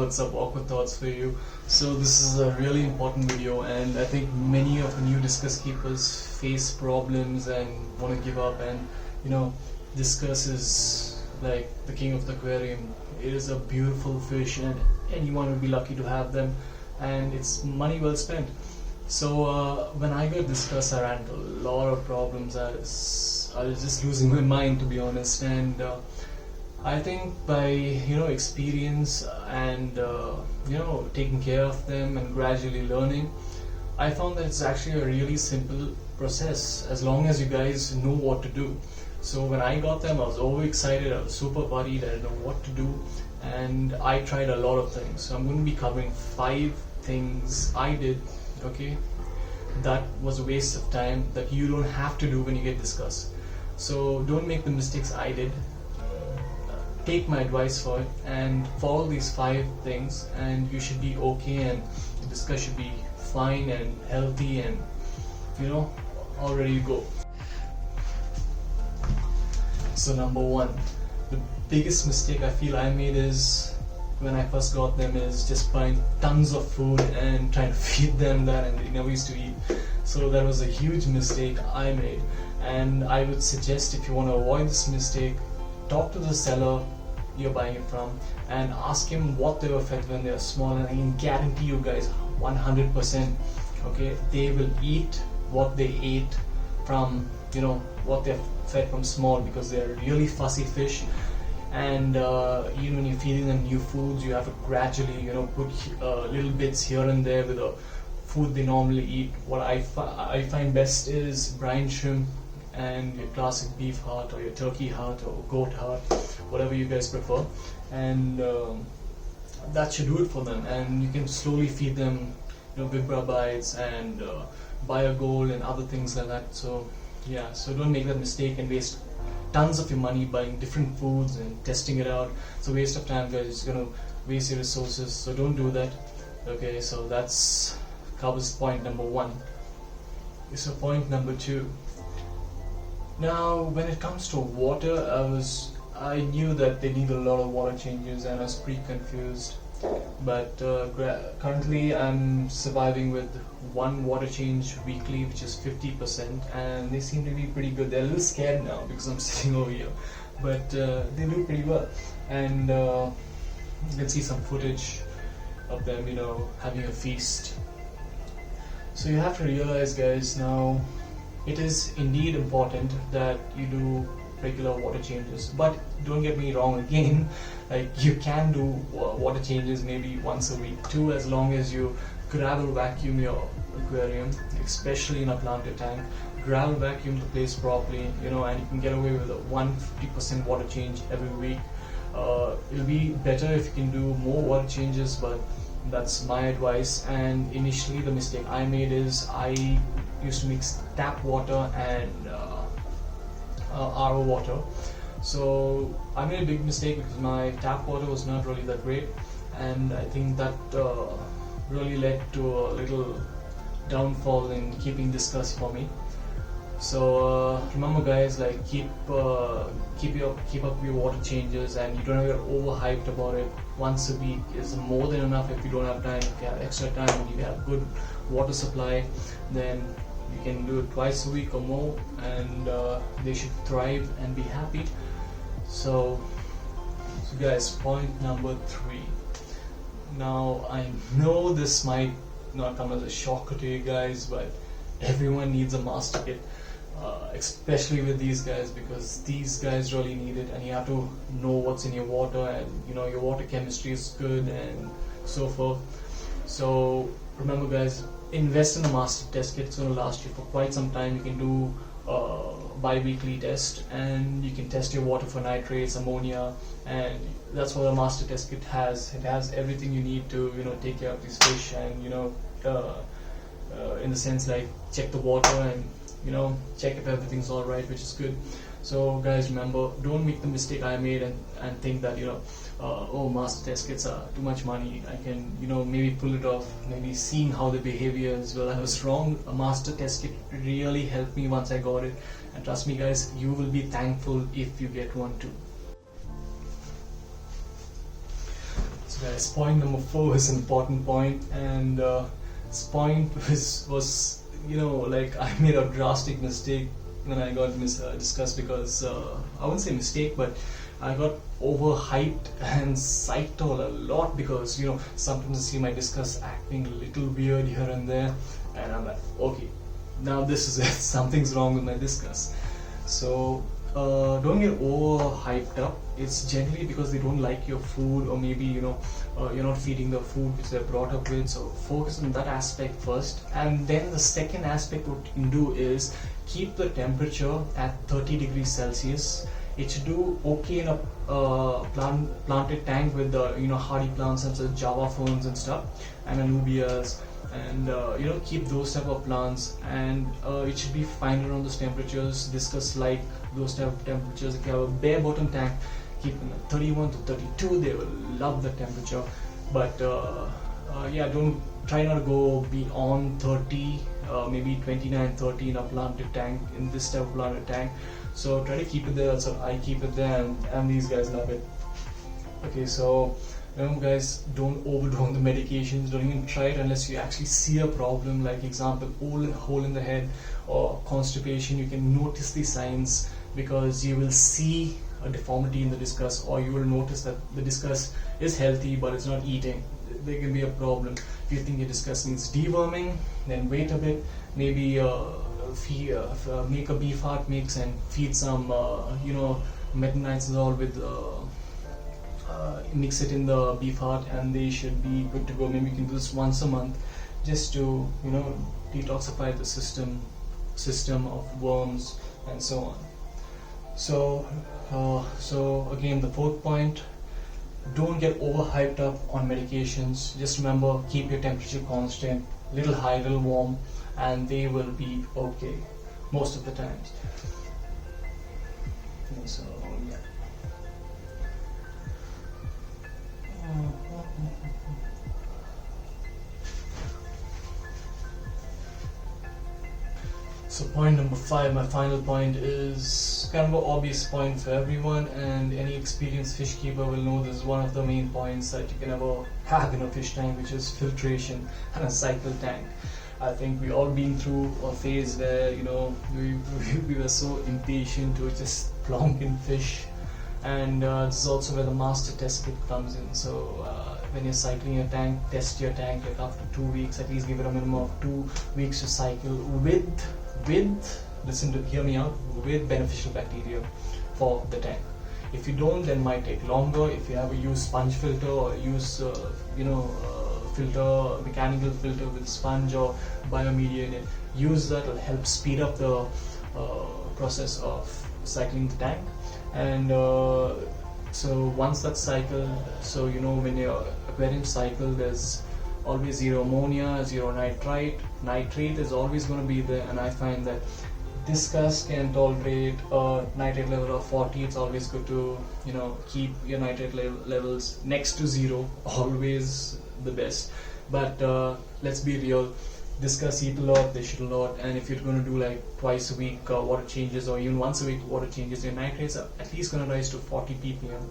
what's up, Awkward Thoughts for you. So this is a really important video, and I think many of the new discus keepers face problems and want to give up. And discus is like the king of the aquarium. It is a beautiful fish, and anyone would be lucky to have them, and it's money well spent. So when I got discus, I ran into a lot of problems. I was just losing my mind, to be honest. And I think by experience and taking care of them and gradually learning, I found that it's actually a really simple process as long as you guys know what to do. So when I got them, I was overexcited, I was super worried, I didn't know what to do, and I tried a lot of things. So I'm going to be covering 5 things I did, okay, that was a waste of time that you don't have to do when you get discus. So don't make the mistakes I did. Take my advice for it and follow these 5 things, and you should be okay, and the discus should be fine and healthy, and all ready to go. So number 1, the biggest mistake I feel I made is when I first got them is just buying tons of food and trying to feed them that, and they never used to eat. So that was a huge mistake I made, and I would suggest, if you want to avoid this mistake, talk to the seller you're buying it from and ask him what they were fed when they were small, and I can guarantee you guys 100%, okay, they will eat what they ate from what they're fed from small, because they're really fussy fish. And even when you're feeding them new foods, you have to gradually put little bits here and there with the food they normally eat. What I find best is brine shrimp and your classic beef heart or your turkey heart or goat heart, whatever you guys prefer, and that should do it for them. And you can slowly feed them Vibra bites and Biogold and other things like that. So yeah, so don't make that mistake and waste tons of your money buying different foods and testing it out. It's a waste of time, guys. It's gonna waste your resources, so don't do that. Okay, so that's covers point number 1. So point number 2. Now when it comes to water, I knew that they need a lot of water changes, and I was pretty confused, but currently I'm surviving with 1 water change weekly, which is 50%, and they seem to be pretty good. They're a little scared now because I'm sitting over here, but they do pretty well. And you can see some footage of them having a feast. So you have to realize, guys, now it is indeed important that you do regular water changes, but don't get me wrong again, like you can do water changes maybe once a week too, as long as you gravel vacuum your aquarium, especially in a planted tank. Gravel vacuum the place properly, and you can get away with a 150% water change every week. It'll be better if you can do more water changes, but that's my advice. And initially the mistake I made is I used to mix tap water and RO water. So I made a big mistake because my tap water was not really that great, and I think that really led to a little downfall in keeping discus for me. So remember, guys, like keep up your water changes, and you don't have to get overhyped about it. Once a week is more than enough. If you don't have time, if you have extra time and you have good water supply, then you can do it twice a week or more, and they should thrive and be happy. So guys, point number 3. Now I know this might not come as a shocker to you guys, but everyone needs a master kit, especially with these guys, because these guys really need it, and you have to know what's in your water, and your water chemistry is good and so forth. So remember, guys, invest in a master test kit. It's going to last you for quite some time. You can do bi-weekly test, and you can test your water for nitrates, ammonia, and that's what a master test kit has. It has everything you need to take care of these fish, and in the sense like check the water and check if everything's all right, which is good. So guys, remember, don't make the mistake I made and think that oh, master test kits are too much money, I can maybe pull it off. Maybe seeing how the behavior is, well, I was wrong. A master test kit really helped me once I got it, and trust me, guys, you will be thankful if you get one too. So guys, point number 4 is an important point, and this point was like I made a drastic mistake when I got discussed, because I wouldn't say mistake, but I got overhyped and psyched out a lot, because sometimes I see my discuss acting a little weird here and there, and I'm like, okay, now this is it. Something's wrong with my discuss. So don't get over hyped up. It's generally because they don't like your food, or maybe you're not feeding the food which they're brought up with. So focus on that aspect first, and then the second aspect what you can do is keep the temperature at 30 degrees Celsius. It should do okay in a planted tank with the hardy plants such as Java ferns and stuff, and anubias, and keep those type of plants, and it should be fine around those temperatures. Discuss like those type of temperatures. If you have a bare bottom tank, keep them at 31 to 32. They will love the temperature, but yeah, don't try not to go beyond 30, maybe 29, 30 in a planted tank, in this type of planted tank. So try to keep it there. So I keep it there, and these guys love it. Okay, so remember guys, don't overdo on the medications. Don't even try it unless you actually see a problem, like example hole in the head or constipation. You can notice the signs, because you will see a deformity in the discus, or you will notice that the discus is healthy but it's not eating. There can be a problem. If you think your discus needs deworming, then wait a bit, maybe make a beef heart mix and feed some metronidazole with mix it in the beef heart, and they should be good to go. Maybe you can do this once a month, just to detoxify the system of worms and so on. So again, the fourth point, don't get overhyped up on medications. Just remember, keep your temperature constant, little high, little warm, and they will be okay most of the times. So yeah. So point number 5, my final point, is kind of an obvious point for everyone, and any experienced fish keeper will know this is one of the main points that you can ever have in a fish tank, which is filtration and a cycle tank. I think we all been through a phase where we were so impatient to just plonk in fish, and this is also where the master test kit comes in. So when you're cycling your tank, test your tank like after 2 weeks, at least give it a minimum of 2 weeks to cycle with hear me out, with beneficial bacteria for the tank. If you don't, then might take longer. If you have a use sponge filter, or use filter, mechanical filter with sponge or biomedia in it, use that. Will help speed up the process of cycling the tank. And so once that cycle, so when your aquarium cycle, there's always zero ammonia, zero nitrate is always going to be there, and I find that discus can tolerate a nitrate level of 40. It's always good to keep your nitrate levels next to zero, always the best. But let's be real, discus eat a lot, they shit a lot, and if you're going to do like twice a week water changes, or even once a week water changes, your nitrates are at least going to rise to 40 ppm.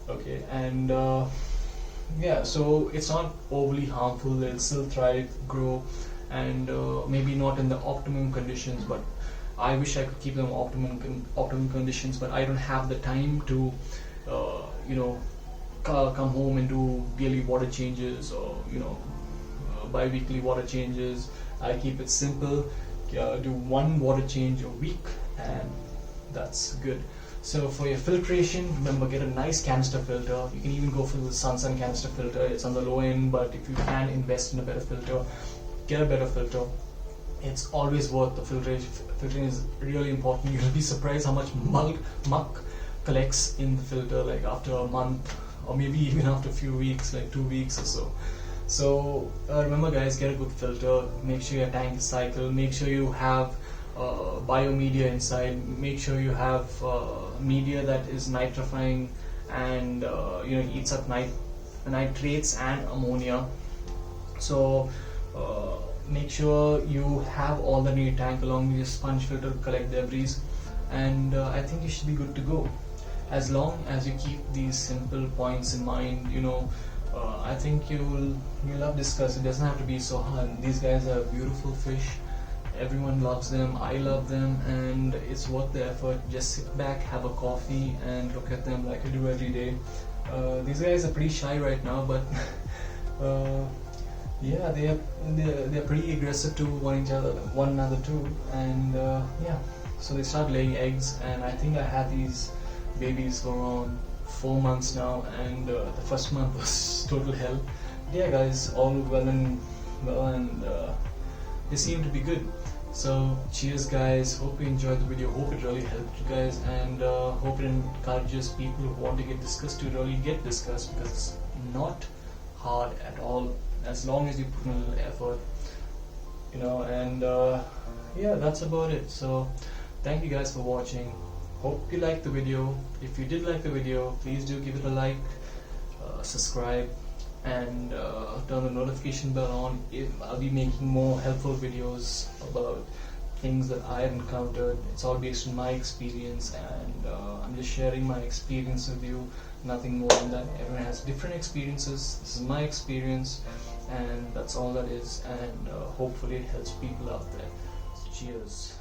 Okay, and yeah, so it's not overly harmful. They'll still thrive, grow, and maybe not in the optimum conditions, but I wish I could keep them optimum conditions, but I don't have the time to come home and do yearly water changes, or bi-weekly water changes. I keep it simple, do one water change a week, and that's good. So for your filtration, remember, get a nice canister filter. You can even go for the Sunsun canister filter. It's on the low end, but if you can invest in a better filter, get a better filter. It's always worth the filtration. Filtering is really important. You'll be surprised how much muck collects in the filter, like after a month, or maybe even after a few weeks, like 2 weeks or so. So remember guys, get a good filter. Make sure your tank is cycled. Make sure you have biomedia inside. Make sure you have media that is nitrifying and eats up nitrates and ammonia. So make sure you have all that in your tank, along with your sponge filter to collect debris, and I think you should be good to go, as long as you keep these simple points in mind. I think you'll love discuss. It doesn't have to be so hard. These guys are beautiful fish. Everyone loves them. I love them, and it's worth the effort. Just sit back, have a coffee, and look at them like I do every day. These guys are pretty shy right now, but yeah, they're pretty aggressive to one another too, and yeah. So they start laying eggs, and I think I had these babies for around 4 months now, and the first month was total hell. Yeah, guys, all well, and they seem to be good. So cheers, guys. Hope you enjoyed the video. Hope it really helped you guys, and hope it encourages people who want to get discussed to really get discussed, because it's not hard at all as long as you put in a little effort, you know. And yeah, that's about it. So thank you guys for watching. Hope you liked the video. If you did like the video, please do give it a like, subscribe, and turn the notification bell on. I'll be making more helpful videos about things that I have encountered. It's all based on my experience, and I'm just sharing my experience with you, nothing more than that. Everyone has different experiences. This is my experience, and that's all that is, and hopefully it helps people out there. So cheers.